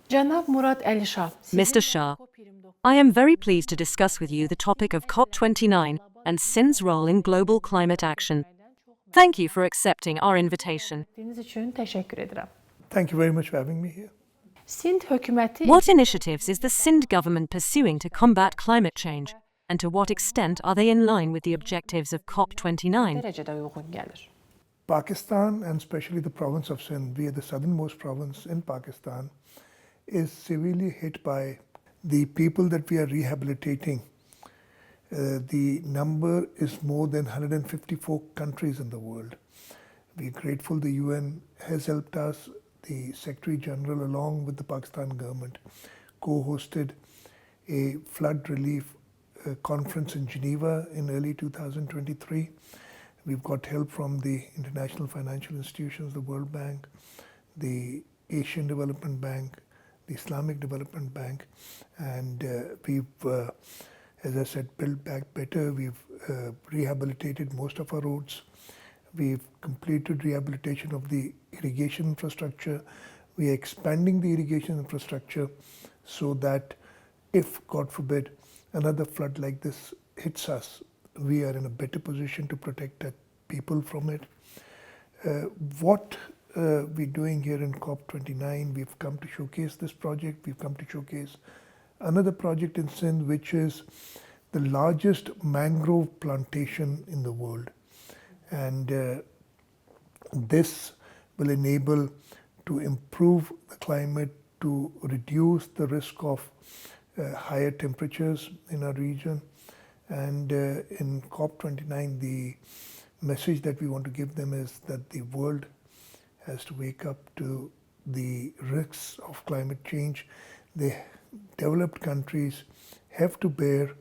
Mr. Shah, I am very pleased to discuss with you the topic of COP29 and Sindh's role in global climate action. Thank you for accepting our invitation. Thank you very much for having me here. What initiatives is the Sindh government pursuing to combat climate change, and to what extent are they in line with the objectives of COP29? Pakistan, and especially the province of Sindh, we are the southernmost province in Pakistan, is severely hit by the people that we are rehabilitating. The number is more than 154 countries in the world. We're grateful the UN has helped us. The Secretary General, along with the Pakistan government, co-hosted a flood relief conference in Geneva in early 2023. We've got help from the international financial institutions, the World Bank, the Asian Development Bank, the Islamic Development Bank, and we've, as I said, built back better. We've rehabilitated most of our roads. We've completed rehabilitation of the irrigation infrastructure. We are expanding the irrigation infrastructure so that if, God forbid, another flood like this hits us, we are in a better position to protect our people from it. What we're doing here in COP29, we've come to showcase this project. We've come to showcase another project in Sindh, which is the largest mangrove plantation in the world. And this will enable to improve the climate, to reduce the risk of higher temperatures in our region. And in COP29, the message that we want to give them is that the world has to wake up to the risks of climate change. The developed countries have to bear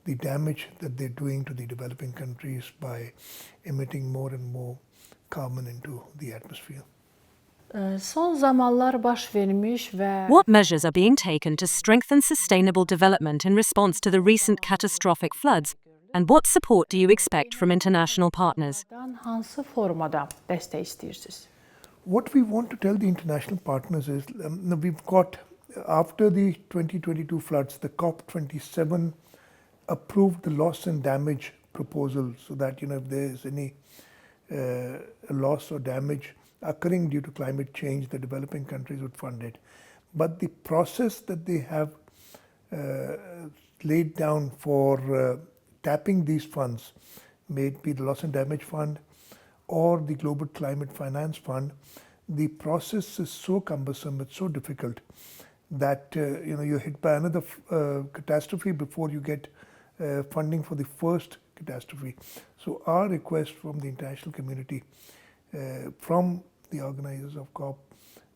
the damage that they're doing to the developing countries by emitting more and more carbon into the atmosphere. What measures are being taken to strengthen sustainable development in response to the recent catastrophic floods, and what support do you expect from international partners? What we want to tell the international partners is we've got, after the 2022 floods, the COP27 approved the loss and damage proposal, so that if there is any loss or damage occurring due to climate change, the developing countries would fund it. But the process that they have laid down for tapping these funds, may it be the Loss and Damage Fund or the Global Climate Finance Fund, the process is so cumbersome, it's so difficult that you're hit by another catastrophe before you get funding for the first catastrophe. So our request from the international community, from the organizers of COP,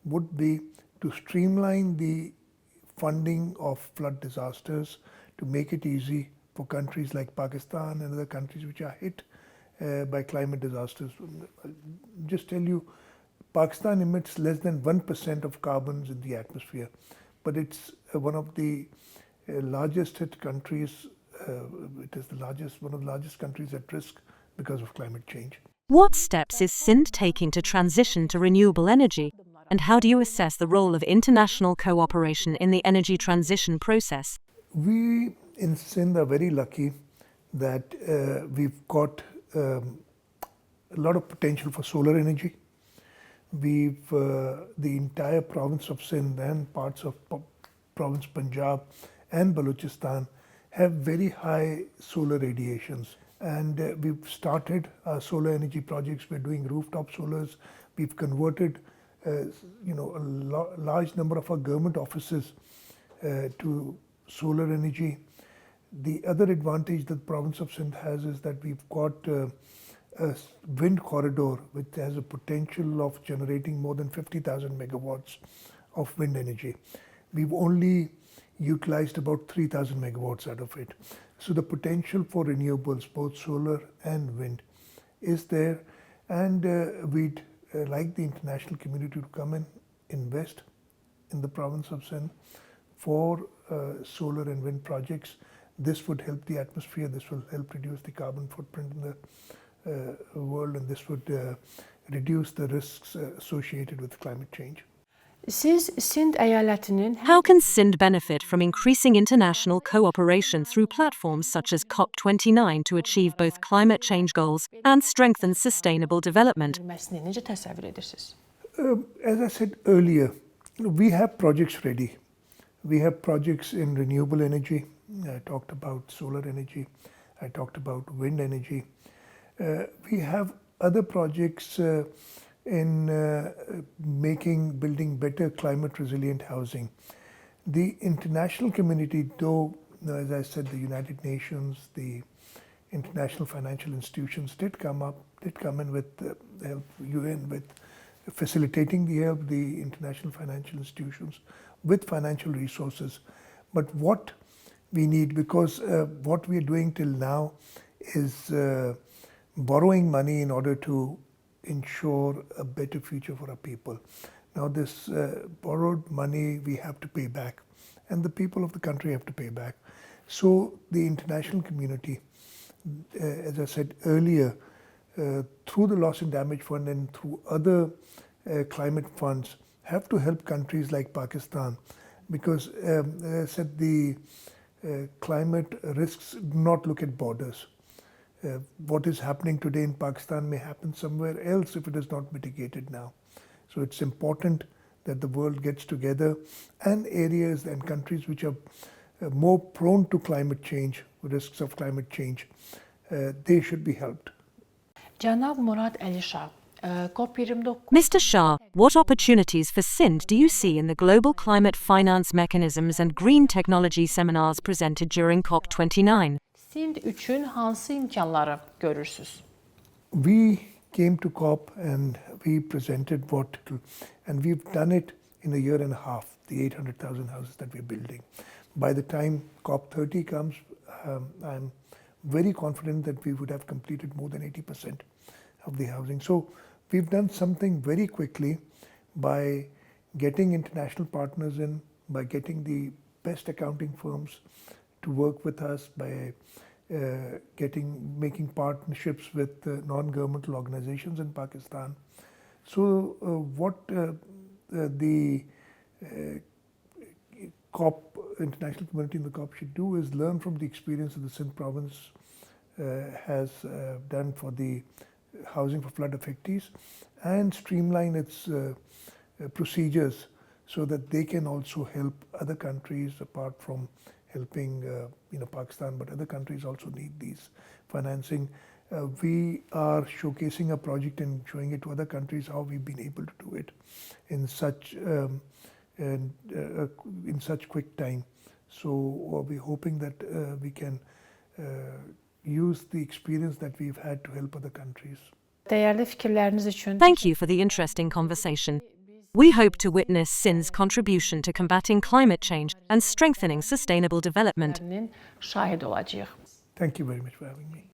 would be to streamline the funding of flood disasters, to make it easy for countries like Pakistan and other countries which are hit by climate disasters. Just tell you, Pakistan emits less than 1% of carbons in the atmosphere, but it's one of the largest hit countries. It is one of the largest countries at risk because of climate change. What steps is Sindh taking to transition to renewable energy, and how do you assess the role of international cooperation in the energy transition process? We in Sindh are very lucky that we've got a lot of potential for solar energy. The entire province of Sindh and parts of province Punjab and Balochistan have very high solar radiations. And we've started our solar energy projects. We're doing rooftop solars. We've converted a large number of our government offices to solar energy. The other advantage that the province of Sindh has is that we've got a wind corridor which has a potential of generating more than 50,000 megawatts of wind energy. We've only utilized about 3,000 megawatts out of it. So the potential for renewables, both solar and wind, is there. And we'd like the international community to come and invest in the province of Sindh for solar and wind projects. This would help the atmosphere, this will help reduce the carbon footprint in the world, and this would reduce the risks associated with climate change. Siz Sind eyaletinin How can Sindh benefit from increasing international cooperation through platforms such as COP29 to achieve both climate change goals and strengthen sustainable development? edilmesini necə təsəvvür edirsiniz? As I said earlier, we have projects ready. We have projects in renewable energy. I talked about solar energy. I talked about wind energy. We have other projects in building better climate resilient housing. The international community, though, as I said, the United Nations, the international financial institutions did come in with help, UN with facilitating the help, the international financial institutions with financial resources. But what we need, because what we are doing till now is borrowing money in order to ensure a better future for our people. Now this borrowed money we have to pay back, and the people of the country have to pay back. So the international community, as I said earlier, through the Loss and Damage Fund and through other climate funds, have to help countries like Pakistan, because as I said, the climate risks do not look at borders. What is happening today in Pakistan may happen somewhere else if it is not mitigated now. So it's important that the world gets together, and areas and countries which are more prone to climate change, risks of climate change, they should be helped. Cənab Murad Əlişah, COP29 Mr. Shah, what opportunities for Sindh do you see in the global climate finance mechanisms and green technology seminars presented during COP29? Sind üçün hansı imkanları görürsüz? We came to COP and we presented and we've done it in a year and a half, the 800,000 houses that we're building. By the time COP30 comes, I'm very confident that we would have completed more than 80% of the housing. So we've done something very quickly by getting international partners in, by getting the best accounting firms to work with us, by making partnerships with non-governmental organizations in Pakistan. So what the COP, international community in the COP should do is learn from the experience that the Sindh province has done for the housing for flood affectees, and streamline its procedures so that they can also help other countries, apart from helping Pakistan, but other countries also need these financing. We are showcasing a project and showing it to other countries how we've been able to do it in such quick time. So we're hoping that we can use the experience that we've had to help other countries. Değerli fikirleriniz için Thank you for the interesting conversation. We hope to witness Sindh's contribution to combating climate change and strengthening sustainable development. şahit olacağıq. Thank you very much for having me.